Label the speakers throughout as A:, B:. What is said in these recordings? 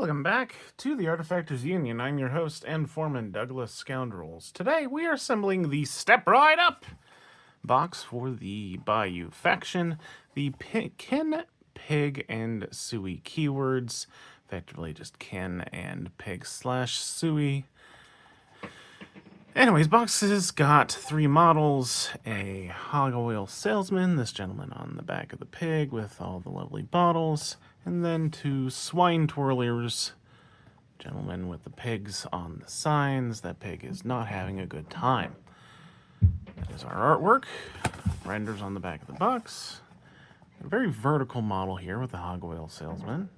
A: Welcome back to the Artefactors Union. I'm your host and foreman, Douglas Scoundrels. Today we are assembling the Step Right Up box for the Bayou faction. The Kin, Pig, and Suey keywords. Effectively just Kin and Pig / Suey. Anyways, box has got 3 models. A Hog-Oil Salesman, this gentleman on the back of the pig with all the lovely bottles. And then 2 Swine Twirlers, gentleman with the pigs on the signs. That pig is not having a good time. That is our artwork. Renders on the back of the box. A very vertical model here with the Hog-Oil Salesman.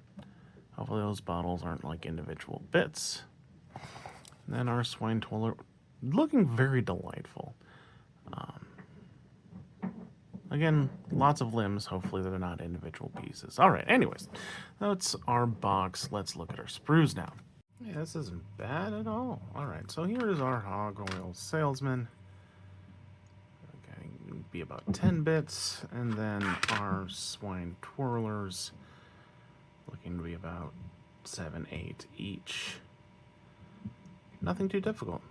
A: Hopefully those bottles aren't like individual bits. And then our Swine Twirler, looking very delightful. Again, lots of limbs. Hopefully they're not individual pieces. All right, anyways, that's our box. Let's look at our sprues now. Yeah, this isn't bad at all. All right, so here is our Hog-Oil Salesman. Okay, be about 10 bits. And then our Swine Twirlers, looking to be about 7, 8 each. Nothing too difficult.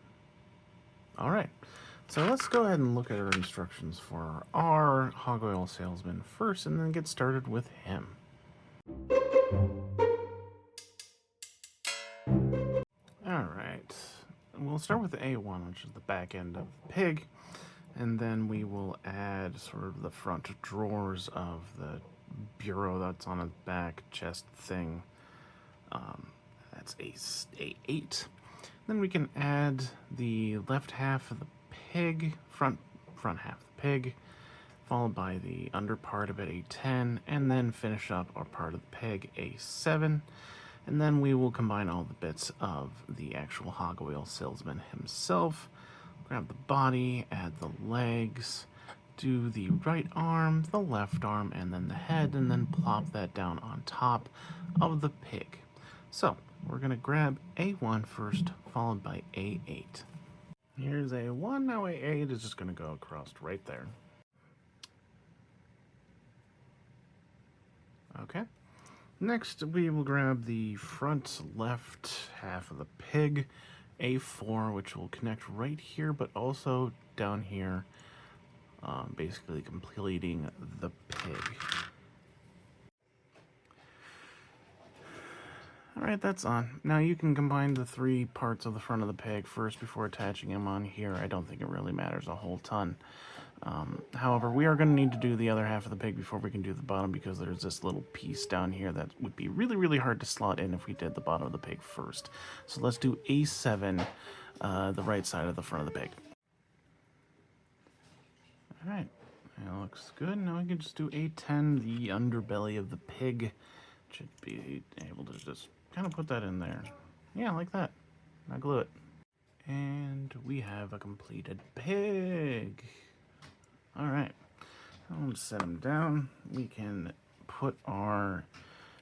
A: All right, so let's go ahead and look at our instructions for our Hog-Oil Salesman first, and then get started with him. All right, we'll start with the A1, which is the back end of the pig, and then we will add sort of the front drawers of the bureau that's on his back chest thing. That's A8. Then we can add the left half of the pig, front half of the pig, followed by the under part of it, A10, and then finish up our part of the pig, A7. And then we will combine all the bits of the actual Hog-Oil Salesman himself. Grab the body, add the legs, do the right arm, the left arm, and then the head, and then plop that down on top of the pig. So, we're going to grab A1 first, followed by A8. Here's A1, now A8 is just going to go across right there. Okay. Next, we will grab the front left half of the pig, A4, which will connect right here, but also down here, basically completing the pig. Alright, that's on. Now you can combine the 3 parts of the front of the pig first before attaching them on here. I don't think it really matters a whole ton. However, we are going to need to do the other half of the pig before we can do the bottom, because there's this little piece down here that would be really, really hard to slot in if we did the bottom of the pig first. So let's do A7, the right side of the front of the pig. Alright, that looks good. Now we can just do A10, the underbelly of the pig. Should be able to just kind of put that in there. Yeah, like that. Now glue it. And we have a completed pig. Alright. I'll set him down. We can put our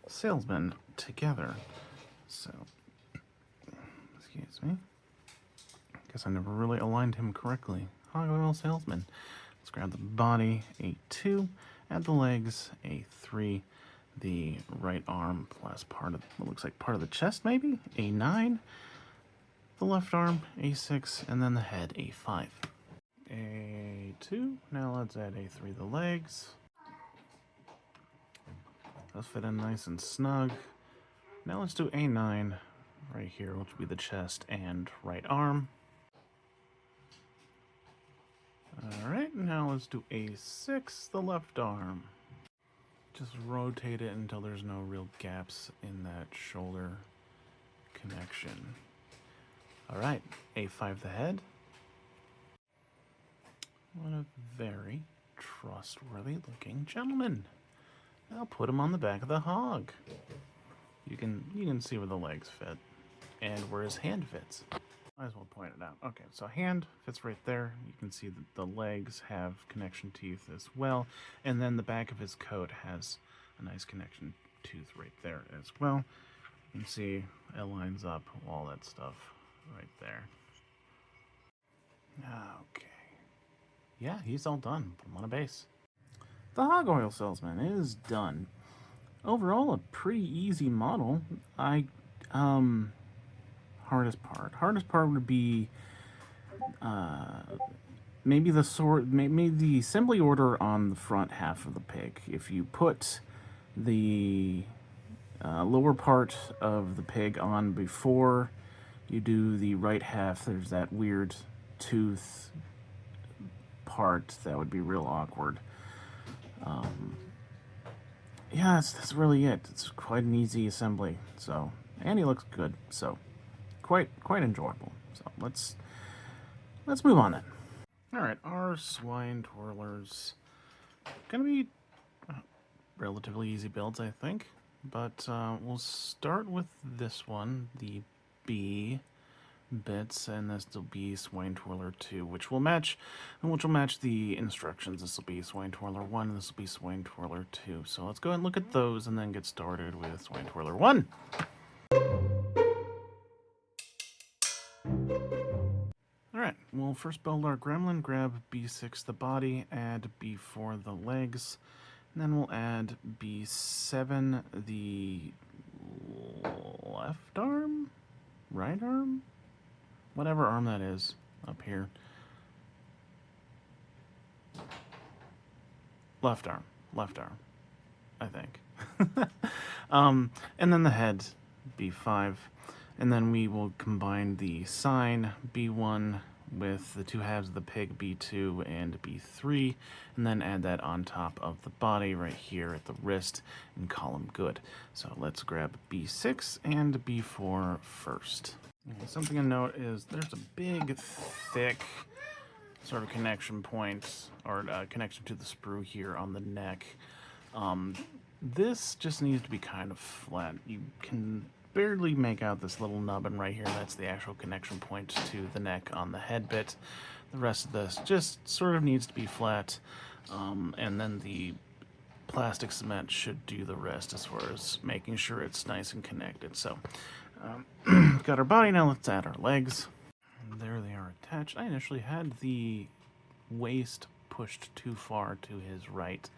A: salesman together. So, excuse me. Guess I never really aligned him correctly. Hog-Oil Salesman. Let's grab the body, A2. Add the legs, A3. The right arm plus part of what looks like part of the chest, maybe, A9. The left arm, A6, and then the head, A5. A2. Now let's add A3, the legs. Those fit in nice and snug. Now let's do A9 right here, which will be the chest and right arm. Alright, now let's do A6, the left arm. Just rotate it until there's no real gaps in that shoulder connection. Alright, A5 the head. What a very trustworthy looking gentleman. I'll put him on the back of the hog. You can see where the legs fit and where his hand fits. Might as well point it out. Okay, so hand fits right there. You can see that the legs have connection teeth as well. And then the back of his coat has a nice connection tooth right there as well. You can see it lines up all that stuff right there. Okay. Yeah, he's all done. Put him on a base. The Hog-Oil Salesman is done. Overall, a pretty easy model. I hardest part? Hardest part would be maybe maybe the assembly order on the front half of the pig. If you put the lower part of the pig on before you do the right half, there's that weird tooth part that would be real awkward. Yeah, that's really it. It's quite an easy assembly. So, and he looks good. So, quite enjoyable. So let's move on then. All right, our swine twirlers gonna be relatively easy builds, I think. But we'll start with this one, the B bits, and this will be Swine Twirler 2, which will match the instructions. This will be Swine Twirler 1, and this will be Swine Twirler 2. So let's go ahead and look at those and then get started with Swine Twirler 1. Alright, we'll first build our gremlin, grab B6 the body, add B4 the legs, and then we'll add B7 the left arm? Right arm? Whatever arm that is up here. Left arm, I think. And then the head, B5. And then we will combine the sign, B1, with the two halves of the pig, B2 and B3, and then add that on top of the body right here at the wrist and call them good. So let's grab B6 and B4 first. Okay, something to note is there's a big, thick sort of connection point, or connection to the sprue here on the neck. This just needs to be kind of flat. You can barely make out this little nubbin right here. That's the actual connection point to the neck on the head bit. The rest of this just sort of needs to be flat, and then the plastic cement should do the rest as far as making sure it's nice and connected. So got our body, now let's add our legs. And there they are attached. I initially had the waist pushed too far to his right,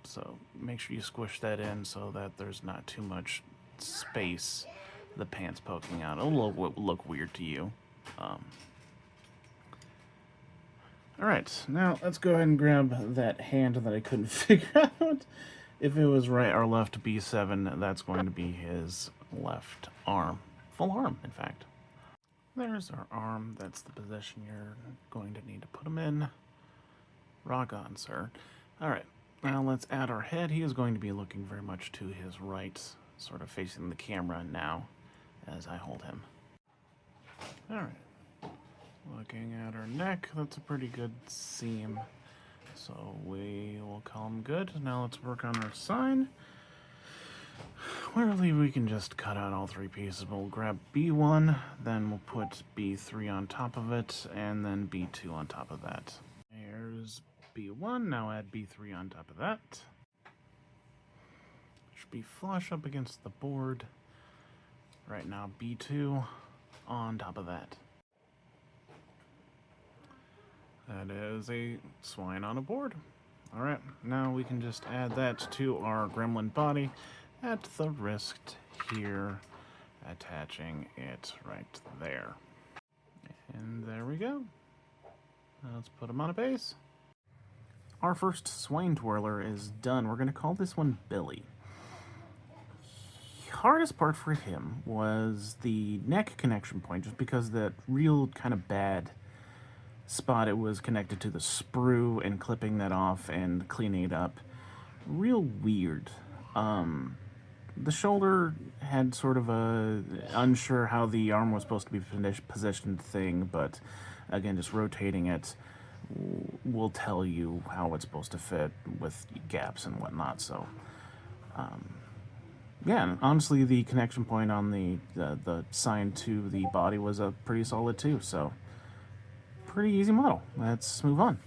A: so make sure you squish that in so that there's not too much space, the pants poking out. It'll look weird to you. Alright, now let's go ahead and grab that hand that I couldn't figure out if it was right or left. B7, that's going to be his left arm. Full arm, in fact. There's our arm. That's the position you're going to need to put him in. Rock on, sir. Alright, now let's add our head. He is going to be looking very much to his right, sort of facing the camera now as I hold him. Alright, looking at our neck, that's a pretty good seam, so we will call him good. Now let's work on our sign. Really, we can just cut out all three pieces. We'll grab B1, then we'll put B3 on top of it, and then B2 on top of that. Here's B1, now add B3 on top of that. Should be flush up against the board. Right now, B2 on top of that. That is a swine on a board. Alright, now we can just add that to our gremlin body at the wrist here, attaching it right there. And there we go. Now let's put him on a base. Our first swine twirler is done. We're going to call this one Billy. The hardest part for him was the neck connection point, just because that real kind of bad spot it was connected to the sprue, and clipping that off and cleaning it up. Real weird. The shoulder had sort of a unsure how the arm was supposed to be positioned thing, but again, just rotating it will tell you how it's supposed to fit with gaps and whatnot. So yeah, and honestly, the connection point on the sign to the body was pretty solid too, so pretty easy model. Let's move on.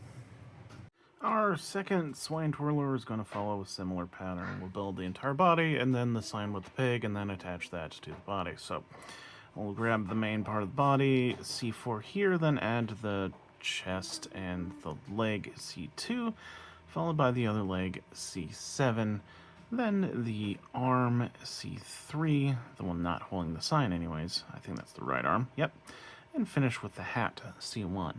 A: Our second swine twirler is going to follow a similar pattern. We'll build the entire body, and then the sign with the pig, and then attach that to the body. So we'll grab the main part of the body, C4 here, then add the chest and the leg, C2, followed by the other leg, C7. Then the arm C3, the one not holding the sign anyways. I think that's the right arm. Yep. And finish with the hat C1.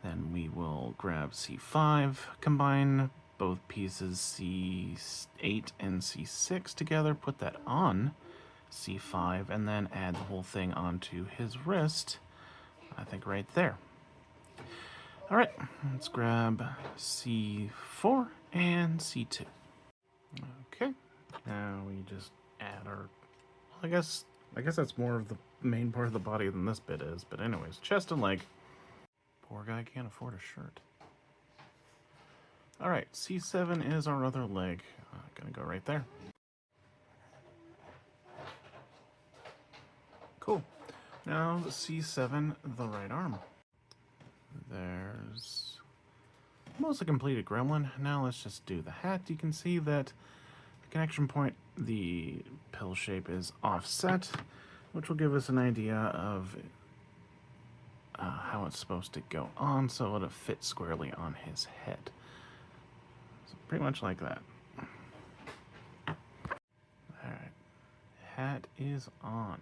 A: Then we will grab C5, combine both pieces C8 and C6 together, put that on C5, and then add the whole thing onto his wrist, I think right there. Alright, let's grab C4 and C2. Okay, now we just add our, I guess that's more of the main part of the body than this bit is, but anyways, chest and leg. Poor guy can't afford a shirt. Alright, C7 is our other leg. Gonna go right there. Cool. Now the C7, the right arm. There's mostly completed gremlin. Now let's just do the hat. You can see that the connection point, the pill shape is offset, which will give us an idea of how it's supposed to go on so it'll fit squarely on his head. So pretty much like that. Alright, hat is on.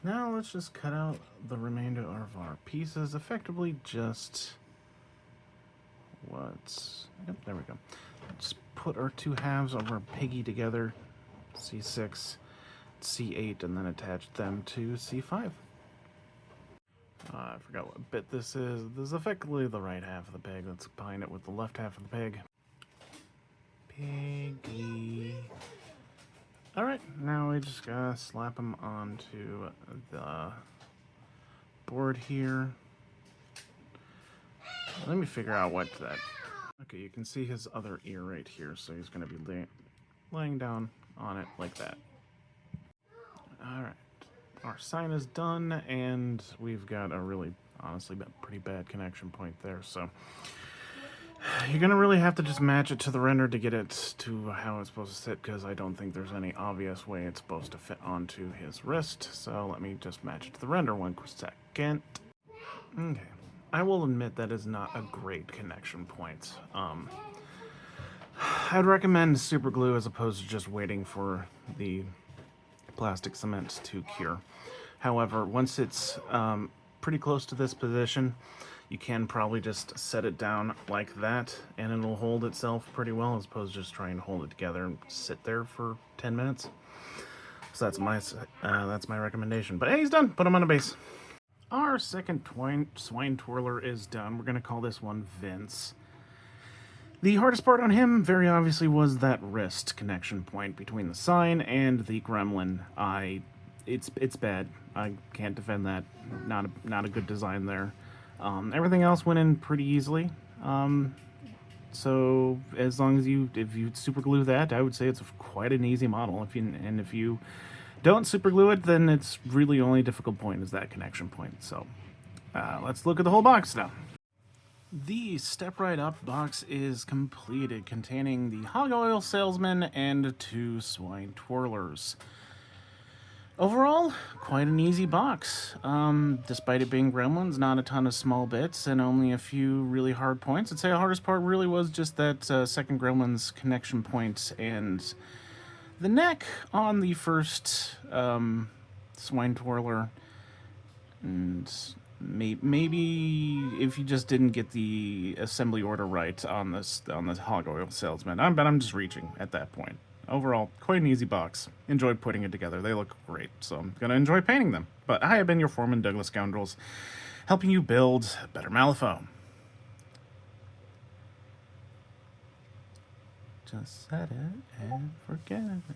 A: Now let's just cut out the remainder of our pieces, effectively just yep, there we go. Just put our two halves of our piggy together, C6, C8, and then attach them to C5. I forgot what bit this is. This is effectively the right half of the pig. Let's combine it with the left half of the pig. Piggy. Alright, now we just gotta slap him onto the board here. Let me figure out what that... Okay, you can see his other ear right here, so he's gonna be laying down on it like that. Alright, our sign is done, and we've got a really, honestly, pretty bad connection point there, so... You're going to really have to just match it to the render to get it to how it's supposed to sit, because I don't think there's any obvious way it's supposed to fit onto his wrist. So let me just match it to the render 1 second. Okay. I will admit that is not a great connection point. I'd recommend super glue as opposed to just waiting for the plastic cement to cure. However, once it's pretty close to this position, you can probably just set it down like that, and it'll hold itself pretty well, as opposed to just trying to hold it together and sit there for 10 minutes. So that's my recommendation. But hey, he's done. Put him on a base. Our second Swine Twirler is done. We're going to call this one Vince. The hardest part on him, very obviously, was that wrist connection point between the sign and the gremlin. It's bad. I can't defend that. Not a good design there. Everything else went in pretty easily. So as long as if you super glue that, I would say it's quite an easy model. If you don't super glue it, then it's really only difficult point is that connection point. So let's look at the whole box now. The Step Right Up box is completed, containing the Hog-Oil Salesman and 2 Swine Twirlers. Overall, quite an easy box. Despite it being gremlins, not a ton of small bits, and only a few really hard points. I'd say the hardest part really was just that second gremlin's connection point and the neck on the first Swine Twirler. And maybe if you just didn't get the assembly order right on this Hog-Oil Salesman. But I'm just reaching at that point. Overall, quite an easy box. Enjoyed putting it together. They look great, so I'm going to enjoy painting them. But I have been your foreman, Douglas Scoundrels, helping you build a better Malifaux. Just set it and forget it.